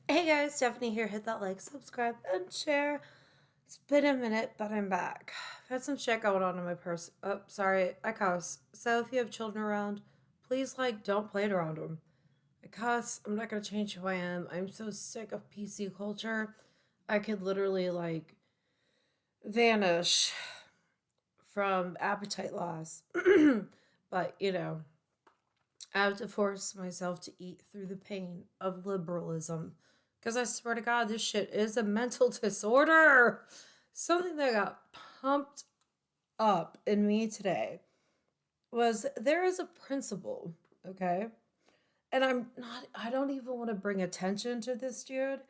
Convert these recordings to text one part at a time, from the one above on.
Hey guys, Stephanie here. Hit that like, subscribe, and share. It's been a minute, but I'm back. I've had some shit going on in my purse. Oh, sorry, I cuss. So if you have children around, please don't play it around them. I cuss. I'm not gonna change who I am. I'm so sick of PC culture. I could literally vanish from appetite loss. But I have to force myself to eat through the pain of liberalism. Because I swear to God, this shit is a mental disorder. Something that got pumped up in me today was there is a principle, okay? And I don't even want to bring attention to this dude,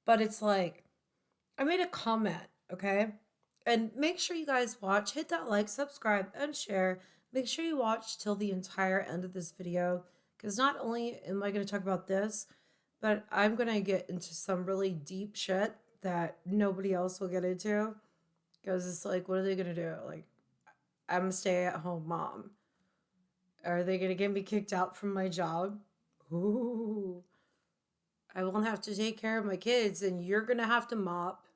but it's like, I made a comment, okay? And make sure you guys watch, hit that like, subscribe, and share. Make sure you watch till the entire end of this video because not only am I going to talk about this, but I'm going to get into some really deep shit that nobody else will get into because it's like, what are they going to do? Like, I'm a stay at home mom. Are they going to get me kicked out from my job? Ooh. I won't have to take care of my kids, and you're going to have to mop.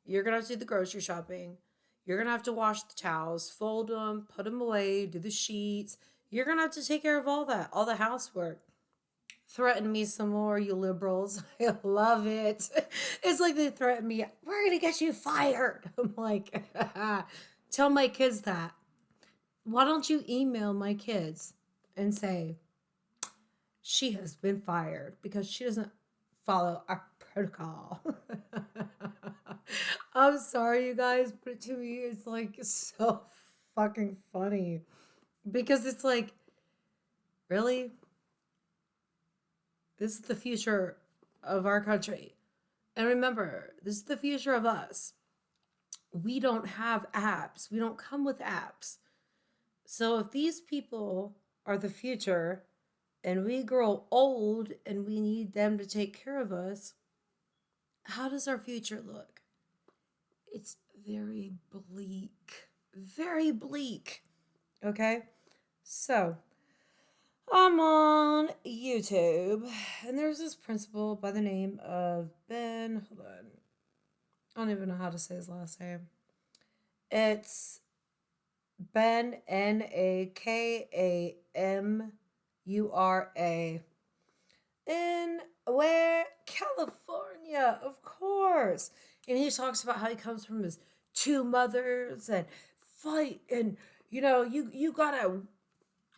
You're going to have to do the grocery shopping. You're going to have to wash the towels, fold them, put them away, do the sheets. You're going to have to take care of all that, all the housework. Threaten me some more, you liberals. I love it. It's like they threaten me, we're going to get you fired. I'm like, tell my kids that. Why don't you email my kids and say, she has been fired because she doesn't follow our protocol. I'm sorry, you guys, but to me, it's like so fucking funny because it's like, really? This is the future of our country. And remember, this is the future of us. We don't have apps, we don't come with apps. So if these people are the future and we grow old and we need them to take care of us, how does our future look? It's very bleak. Very bleak. Okay? So, I'm on YouTube, and there's this principal by the name of Ben. Hold on. I don't even know how to say his last name. It's Ben, Nakamura. In where? California, of course. And he talks about how he comes from his two mothers and fight, and you gotta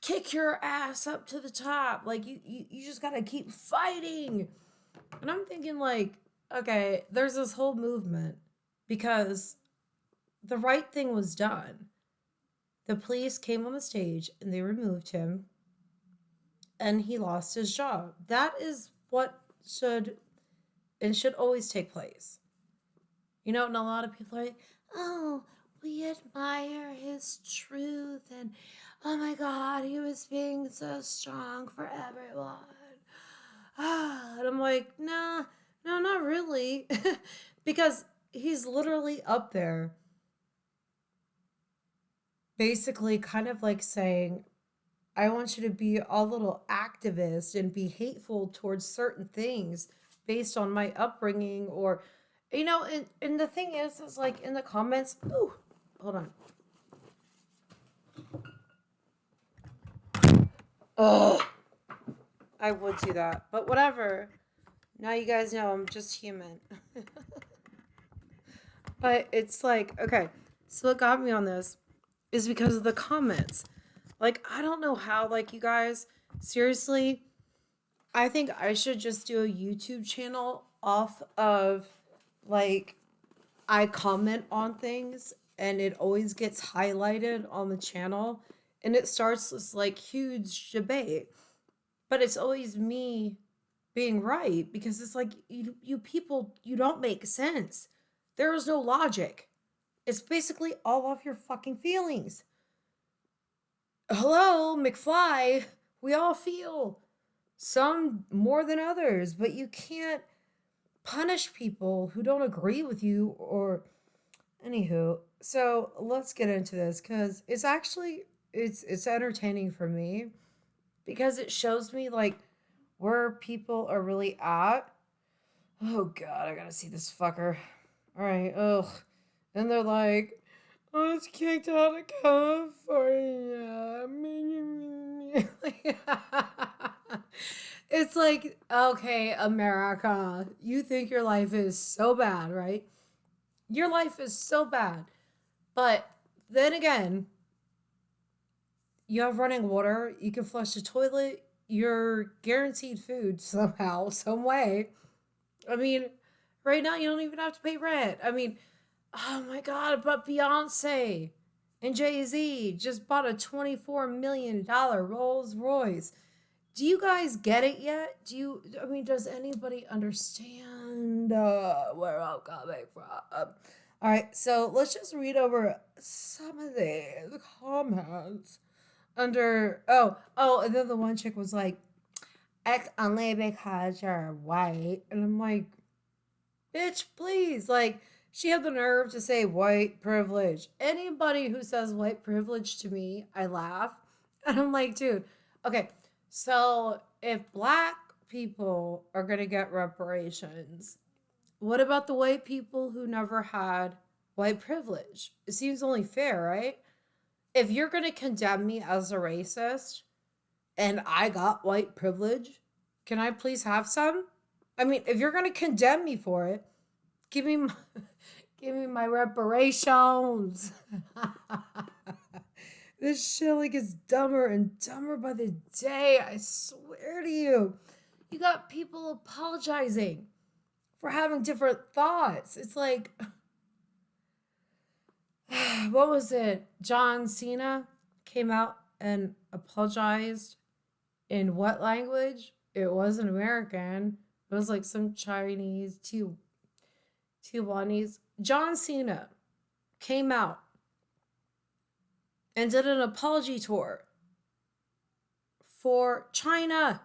kick your ass up to the top. Like you just gotta keep fighting. And I'm thinking like, okay, there's this whole movement because the right thing was done. The police came on the stage and they removed him and he lost his job. That is what should and should always take place. And a lot of people are like, oh, we admire his truth, and oh my God, he was being so strong for everyone. And I'm like, nah, no, not really. Because he's literally up there, basically kind of like saying, I want you to be a little activist and be hateful towards certain things based on my upbringing or and the thing is like in the comments, ooh, hold on. Ugh, I would do that. But whatever. Now you guys know I'm just human. But it's like, okay, so what got me on this is because of the comments. Like, I don't know how, like, you guys, seriously, I think I should just do a YouTube channel off of, like, I comment on things and it always gets highlighted on the channel and it starts this, like, huge debate. But it's always me being right because it's like, you people, you don't make sense. There is no logic. It's basically all off your fucking feelings. Hello, McFly. We all feel some more than others, but you can't punish people who don't agree with you or anywho. So let's get into this because it's actually it's entertaining for me because it shows me like where people are really at. Oh god, I gotta see this fucker. Alright, ugh. And they're like, I was kicked out of California. It's like, okay, America, you think your life is so bad, right? Your life is so bad. But then again, you have running water, you can flush the toilet, you're guaranteed food somehow, some way. I mean, right now you don't even have to pay rent. I mean, oh my god, but Beyonce and Jay-Z just bought a $24 million Rolls Royce. Do you guys get it yet? I mean, does anybody understand where I'm coming from? All right, so let's just read over some of these comments under, and then the one chick was like, X only because you're white. And I'm like, bitch, please. Like, she had the nerve to say white privilege. Anybody who says white privilege to me, I laugh. And I'm like, dude, okay, so if black people are going to get reparations, what about the white people who never had white privilege? It seems only fair, right? If you're going to condemn me as a racist and I got white privilege, can I please have some? I mean, if you're going to condemn me for it, give me my, give me my reparations. This shit like gets dumber and dumber by the day. I swear to you. You got people apologizing for having different thoughts. It's like, what was it? John Cena came out and apologized in what language? It wasn't American. It was like some Chinese, Taiwanese. John Cena came out and did an apology tour for China,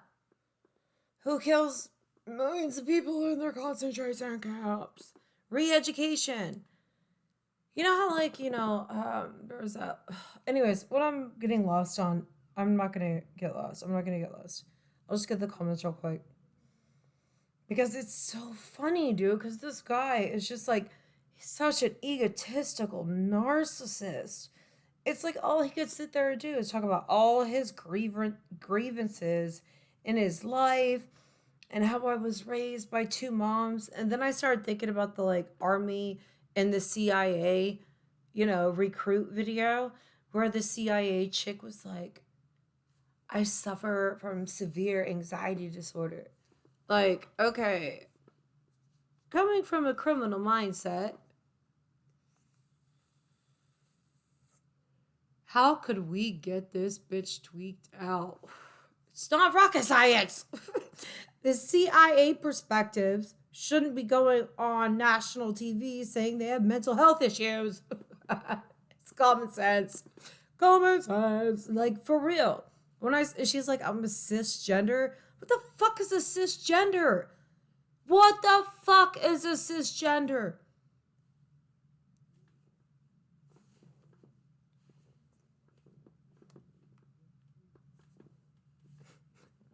who kills millions of people in their concentration camps. Re-education. You know how, like, there was that. Anyways, what I'm getting lost on, I'm not gonna get lost. I'll just get the comments real quick. Because it's so funny, dude. Because this guy is just like, he's such an egotistical narcissist. It's like all he could sit there and do is talk about all his grievances in his life and how I was raised by two moms. And then I started thinking about the like army and the CIA, recruit video where the CIA chick was like, I suffer from severe anxiety disorder. Like, okay, coming from a criminal mindset, how could we get this bitch tweaked out? It's not rocket science. The CIA perspectives shouldn't be going on national TV saying they have mental health issues. It's common sense. Common sense. Like, for real. She's like, I'm a cisgender. What the fuck is a cisgender? What the fuck is a cisgender?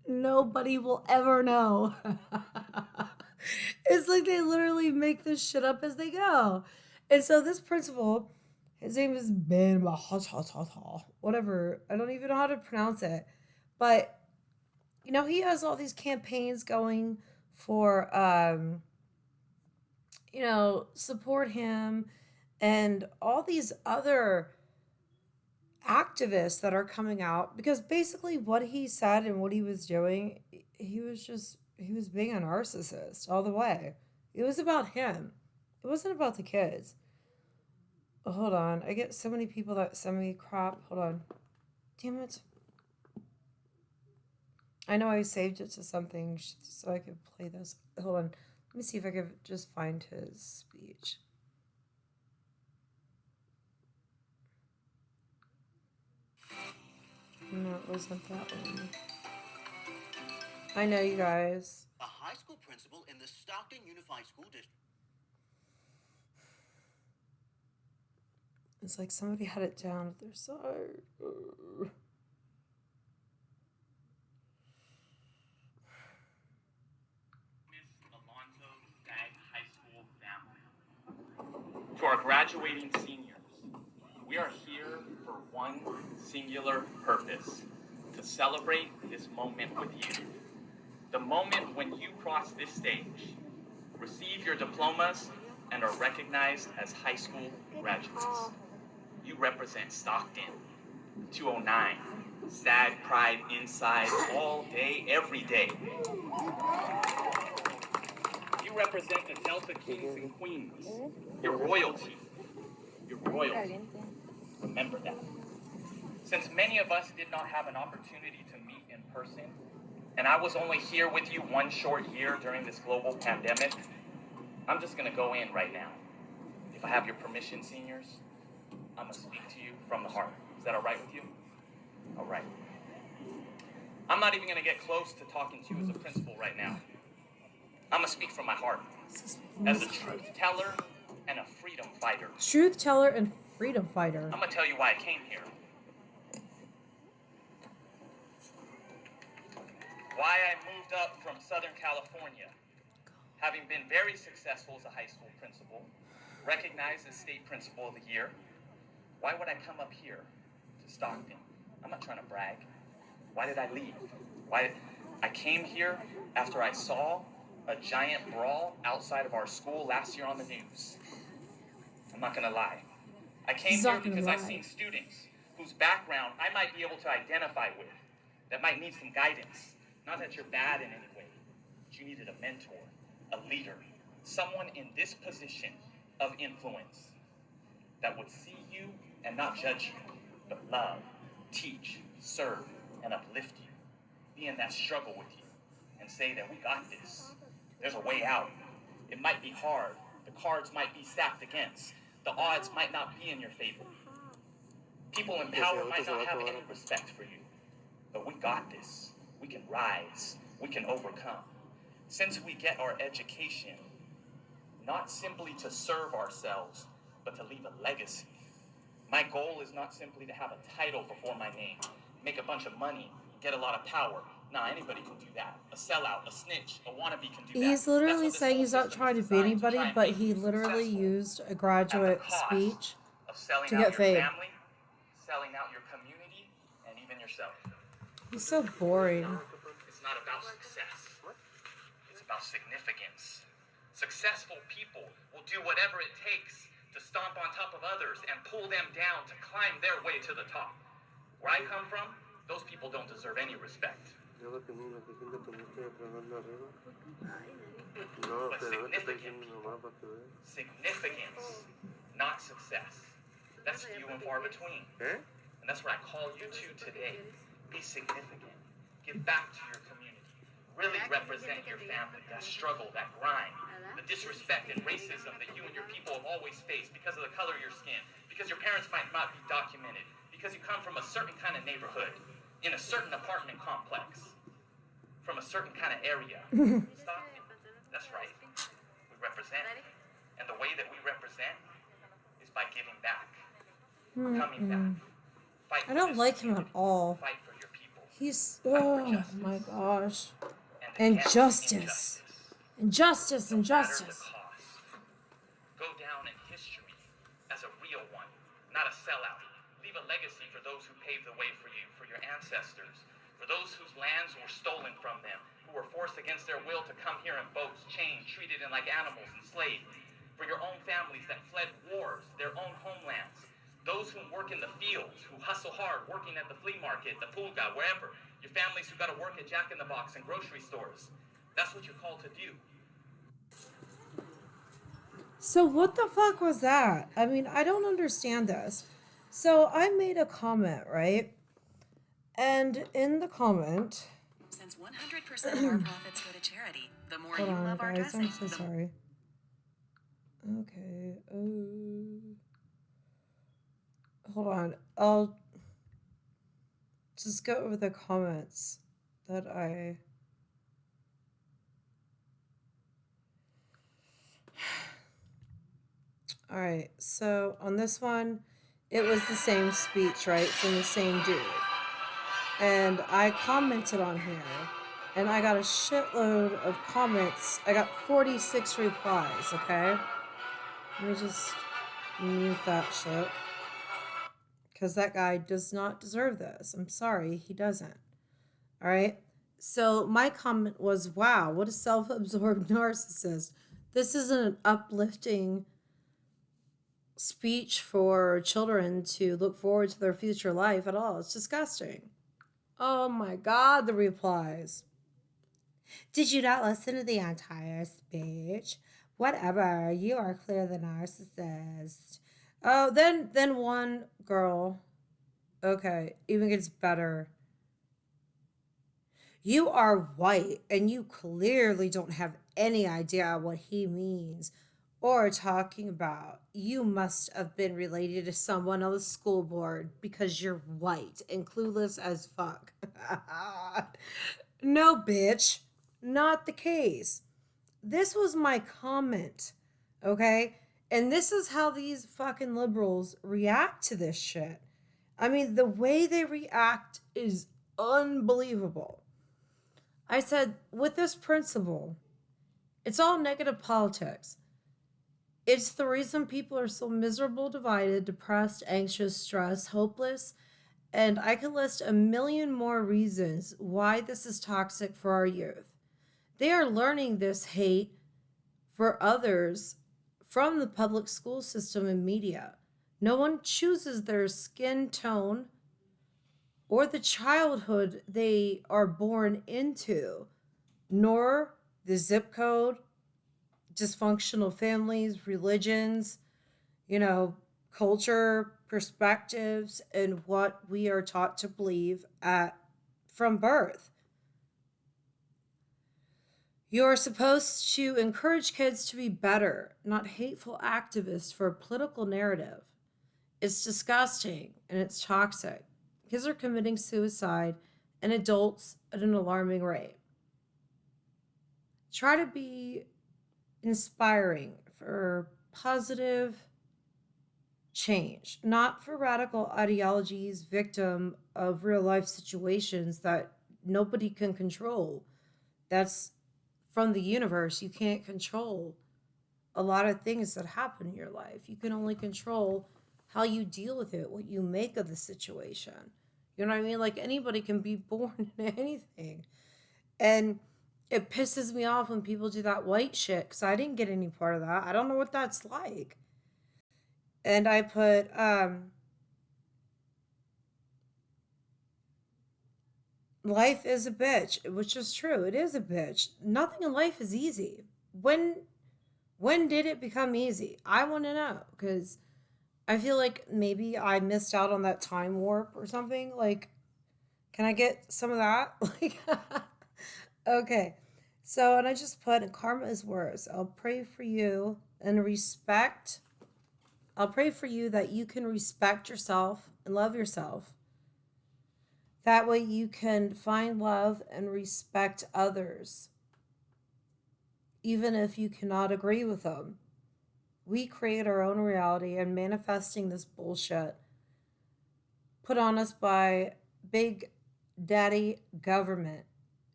Nobody will ever know. It's like they literally make this shit up as they go. And so this principal, his name is Ben whatever. I don't even know how to pronounce it. But he has all these campaigns going for support him and all these other activists that are coming out, because basically what he said and what he was doing, he was being a narcissist all the way. It was about him. It wasn't about the kids. Oh, hold on. I get so many people that send me crap. Hold on. Damn it. I know I saved it to something so I could play this. Hold on. Let me see if I could just find his speech. No, it wasn't that one. I know, you guys. A high school principal in the Stockton Unified School District. It's like somebody had it down at their side. To our graduating seniors, we are here for one singular purpose: to celebrate this moment with you. The moment when you cross this stage, receive your diplomas, and are recognized as high school graduates. You represent Stockton, 209, sad pride inside all day, every day. You represent the Delta Kings and Queens, your royalty, your royalty. Remember that. Since many of us did not have an opportunity to meet in person, and I was only here with you one short year during this global pandemic, I'm just gonna go in right now. If I have your permission, seniors, I'm gonna speak to you from the heart. Is that all right with you? All right. I'm not even gonna get close to talking to you as a principal right now. I'm gonna speak from my heart. As a truth teller and a freedom fighter. Truth teller and freedom fighter. I'm gonna tell you why I came here. Why I moved up from Southern California, having been very successful as a high school principal, recognized as state principal of the year. Why would I come up here to Stockton? I'm not trying to brag. Why did I leave? I came here after I saw a giant brawl outside of our school last year on the news. I'm not gonna lie. I came here because I've seen students whose background I might be able to identify with, that might need some guidance. Not that you're bad in any way, but you needed a mentor, a leader, someone in this position of influence that would see you and not judge you, but love, teach, serve, and uplift you. Be in that struggle with you and say that we got this. There's a way out. It might be hard. The cards might be stacked against. The odds might not be in your favor. People in power might not have any respect for you. But we got this. We can rise. We can overcome. Since we get our education, not simply to serve ourselves, but to leave a legacy. My goal is not simply to have a title before my name, make a bunch of money, get a lot of power. Nah, anybody can do that. A sellout, a snitch, a wannabe can do that. He's literally saying he's not trying to be anybody, but he literally used a graduate speech to get fame. Family, selling out your community, and even yourself. He's so boring. It's not about success. It's about significance. Successful people will do whatever it takes to stomp on top of others and pull them down to climb their way to the top. Where I come from, those people don't deserve any respect. But significance, not success. That's few and far between. And that's what I call you to today. Be significant. Give back to your community. Really represent your family. That struggle, that grind, the disrespect and racism that you and your people have always faced because of the color of your skin, because your parents might not be documented, because you come from a certain kind of neighborhood, in a certain apartment complex, from a certain kind of area. Stockton. That's right. We represent. And the way that we represent is by giving back. Coming back. Fight I don't like him at all. Fight for your people. He's, oh my gosh. Injustice. Injustice, injustice. Go down in history as a real one, not a sellout. Leave a legacy for those who paved the way for you, for your ancestors, for those whose lands were stolen from them, who were forced against their will to come here in boats, chained, treated in like animals, enslaved, for your own families that fled wars, their own homelands, those who work in the fields, who hustle hard, working at the flea market, the pulga, wherever, your families who got to work at Jack in the Box and grocery stores. That's what you're called to do. So what the fuck was that? I mean, I don't understand this. So I made a comment, right? And in the comment, since 100% of our profits go to charity, the more hold you on, love our guys, dressing, I'm so sorry. Okay. Hold on. I'll just go over the comments that I. All right. So on this one, it was the same speech, right, from the same dude. And I commented on here, and I got a shitload of comments. I got 46 replies, okay? Let me just Mute that shit. Because that guy does not deserve this. I'm sorry, he doesn't. All right? So my comment was, wow, what a self absorbed narcissist. This isn't an uplifting speech for children to look forward to their future life at all. It's disgusting. Oh my God, the replies. Did you not listen to the entire speech? Whatever, you are clearly the narcissist. Oh, then one girl, okay, even gets better. You are white and you clearly don't have any idea what he means or talking about. You must have been related to someone on the school board because you're white and clueless as fuck. No, bitch, not the case. This was my comment, okay? And this is how these fucking liberals react to this shit. I mean, the way they react is unbelievable. I said, with this principle, it's all negative politics. It's the reason people are so miserable, divided, depressed, anxious, stressed, hopeless, and I could list a million more reasons why this is toxic for our youth. They are learning this hate for others from the public school system and media. No one chooses their skin tone or the childhood they are born into, nor the zip code, dysfunctional families, religions, culture, perspectives, and what we are taught to believe from birth. You're supposed to encourage kids to be better, not hateful activists for a political narrative. It's disgusting and it's toxic. Kids are committing suicide and adults at an alarming rate. Try to be inspiring for positive change, not for radical ideologies, victim of real life situations that nobody can control. That's from the universe. You can't control a lot of things that happen in your life. You can only control how you deal with it, what you make of the situation. You know what I mean? Like anybody can be born in anything. And it pisses me off when people do that white shit because I didn't get any part of that. I don't know what that's like. And I put, life is a bitch, which is true. It is a bitch. Nothing in life is easy. When did it become easy? I want to know because I feel like maybe I missed out on that time warp or something. Like, can I get some of that? Like, okay. So, and I just put, karma is worse. I'll pray for you and respect. I'll pray for you that you can respect yourself and love yourself. That way you can find love and respect others, even if you cannot agree with them. We create our own reality and manifesting this bullshit put on us by big daddy government.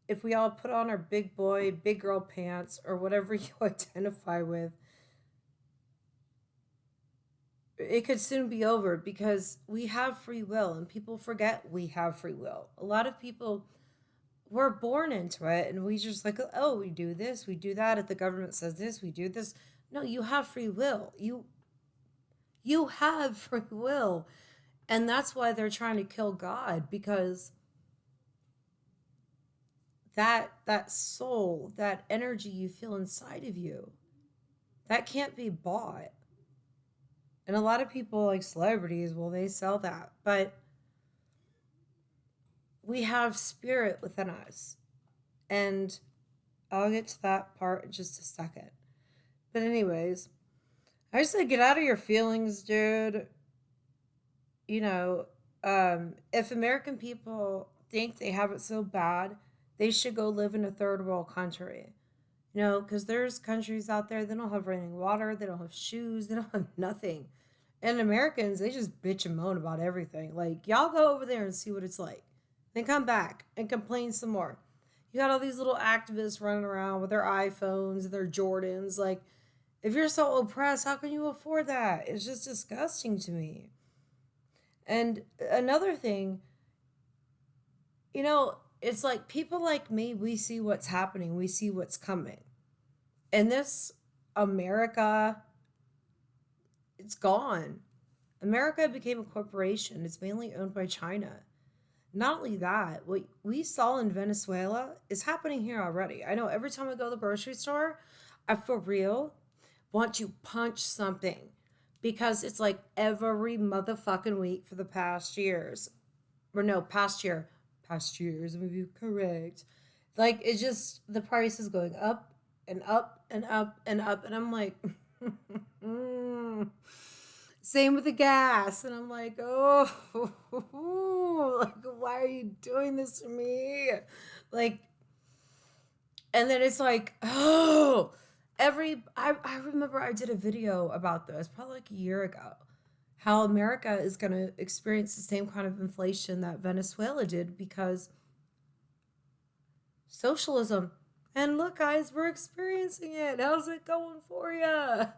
If we all put on our big boy, big girl pants, or whatever you identify with, it could soon be over because we have free will and people forget we have free will. A lot of people were born into it and we just like, oh, we do this, we do that. If the government says this, we do this. No, you have free will. You have free will. And that's why they're trying to kill God, because that soul, that energy you feel inside of you, that can't be bought. And a lot of people, like celebrities, well, they sell that. But we have spirit within us. And I'll get to that part in just a second. But anyways, I just say get out of your feelings, dude. If American people think they have it so bad, they should go live in a third world country. Because there's countries out there, they don't have running water, they don't have shoes, they don't have nothing. And Americans, they just bitch and moan about everything. Like, y'all go over there and see what it's like. Then come back and complain some more. You got all these little activists running around with their iPhones and their Jordans. Like, If you're so oppressed, how can you afford that? It's just disgusting to me. And another thing, it's like people like me, we see what's happening, we see what's coming. And this America, it's gone. America became a corporation. It's mainly owned by China. Not only that, what we saw in Venezuela is happening here already. I know every time I go to the grocery store, I for real want to punch something because it's like every motherfucking week for the past years. Or no, past year. Past years, let me be correct. Like, it's just the price is going up and up and up and up. And I'm like, same with the gas. And I'm like, oh, like, why are you doing this to me? Like, and then it's like, oh, I remember I did a video about this probably like a year ago. How America is going to experience the same kind of inflation that Venezuela did because socialism. And look, guys, we're experiencing it. How's it going for you?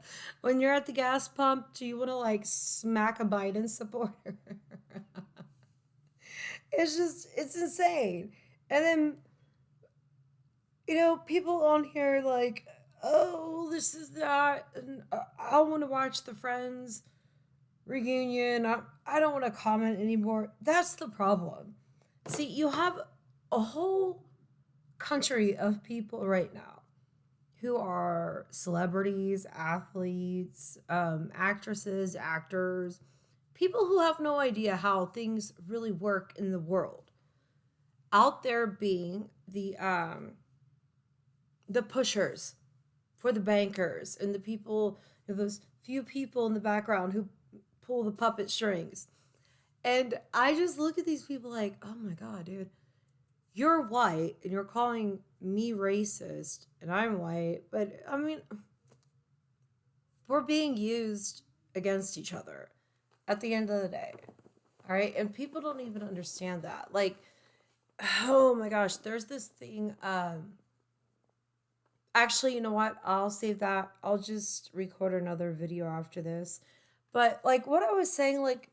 When you're at the gas pump, do you want to like smack a Biden supporter? It's insane. And then, people on here like, oh, this is that. And I want to watch the Friends reunion. I don't want to comment anymore. That's the problem. See, you have a whole country of people right now who are celebrities, athletes, actresses, actors, people who have no idea how things really work in the world, out there being the pushers for the bankers and the people, those few people in the background who pull the puppet strings. And I just look at these people like, oh my God, dude, you're white and you're calling me racist and I'm white. But I mean, we're being used against each other at the end of the day. All right. And people don't even understand that. Like, oh my gosh, there's this thing. Actually, you know what? I'll save that. I'll just record another video after this. But like what I was saying, like,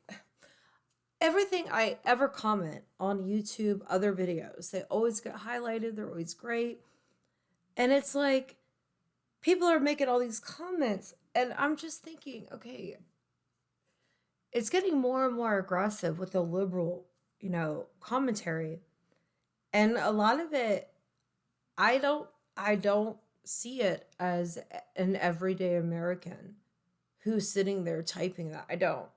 everything I ever comment on YouTube, other videos, they always get highlighted. They're always great. And it's like people are making all these comments, and I'm just thinking, okay, it's getting more and more aggressive with the liberal, commentary. And a lot of it, I don't see it as an everyday American who's sitting there typing that. I don't.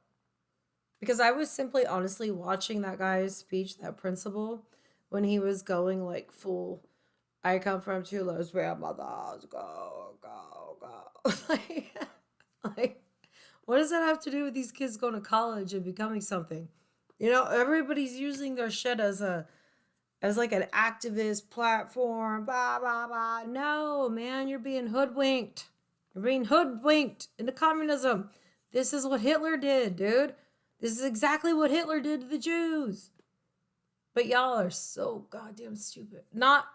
Because I was simply honestly watching that guy's speech, that principal, when he was going like full, I come from two lesbian mothers, go, go, go. like, what does that have to do with these kids going to college and becoming something? Everybody's using their shit as like an activist platform, blah, blah, blah. No, man, you're being hoodwinked. You're being hoodwinked into communism. This is what Hitler did, dude. This is exactly what Hitler did to the Jews. But y'all are so goddamn stupid. Not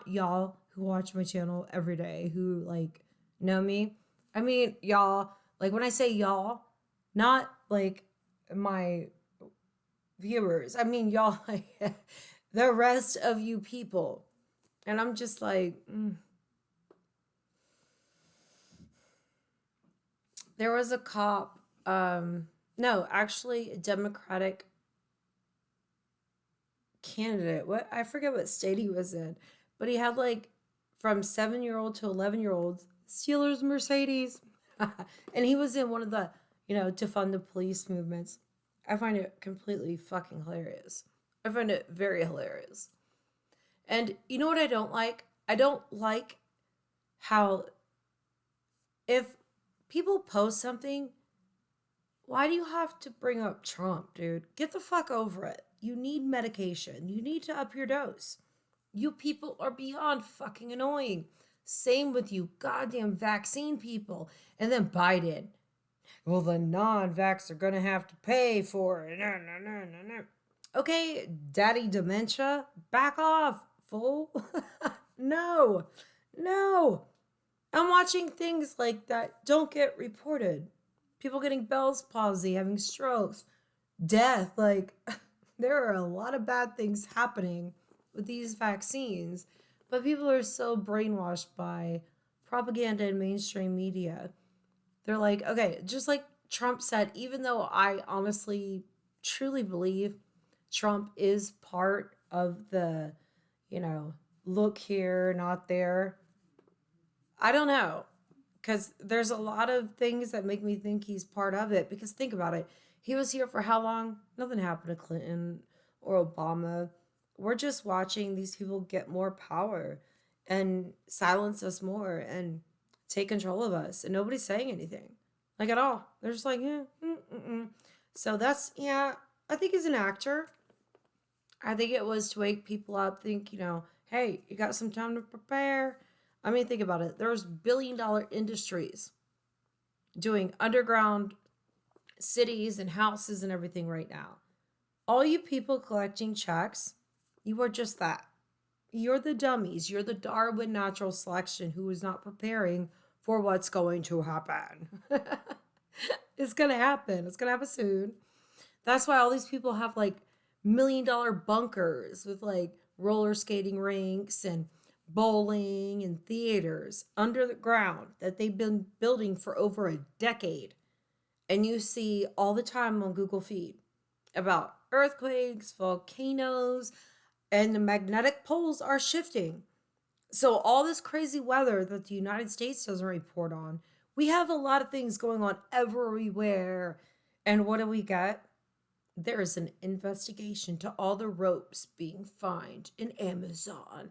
y'all who watch my channel every day who like know me. I mean, y'all, like when I say y'all, not like my viewers. I mean, y'all, like the rest of you people. And I'm just like, There was a cop, no, actually a Democratic candidate. What, I forget what state he was in, but he had like from 7-year-old to 11-year-olds Steelers Mercedes. And he was in one of the, to fund the police movements. I find it completely fucking hilarious. I find it very hilarious. And you know what I don't like? I don't like how if people post something, why do you have to bring up Trump, dude? Get the fuck over it. You need medication. You need to up your dose. You people are beyond fucking annoying. Same with you goddamn vaccine people. And then Biden. Well, the non-vax are going to have to pay for it. No, no, no, no, no. Okay, daddy dementia, back off, fool. No, no. I'm watching things like that don't get reported. People getting Bell's palsy, having strokes, death. Like, there are a lot of bad things happening with these vaccines, but people are so brainwashed by propaganda and mainstream media. They're like, okay, just like Trump said, even though I honestly truly believe Trump is part of the, you know, look here, not there. I don't know. Because there's a lot of things that make me think he's part of it. Because think about it. He was here for how long? Nothing happened to Clinton or Obama. We're just watching these people get more power and silence us more and take control of us. And nobody's saying anything. Like at all. They're just like, yeah. So that's, yeah, I think he's an actor. I think it was to wake people up, think, hey, you got some time to prepare. I mean, think about it. There's billion-dollar industries doing underground cities and houses and everything right now. All you people collecting checks, you are just that. You're the dummies. You're the Darwin natural selection who is not preparing for what's going to happen. It's going to happen. It's going to happen soon. That's why all these people have like $1 million bunkers with like roller skating rinks and bowling and theaters under the ground that they've been building for over a decade. And you see all the time on Google Feed about earthquakes, volcanoes, and the magnetic poles are shifting. So, all this crazy weather that the United States doesn't report on, we have a lot of things going on everywhere. And what do we get? There is an investigation to all the ropes being found in Amazon,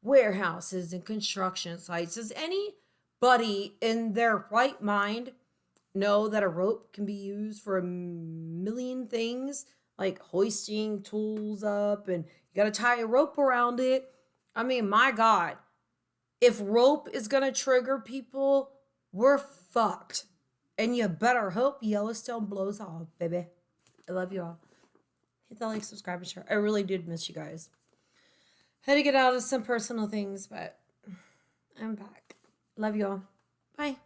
warehouses, and construction sites. Does anybody in their right mind know that a rope can be used for a million things, like hoisting tools up and you got to tie a rope around it? I mean, my God, if rope is going to trigger people, we're fucked. And you better hope Yellowstone blows off, baby. I love you all. Hit that like, subscribe, and share. I really did miss you guys. Had to get out of some personal things, but I'm back. Love you all. Bye.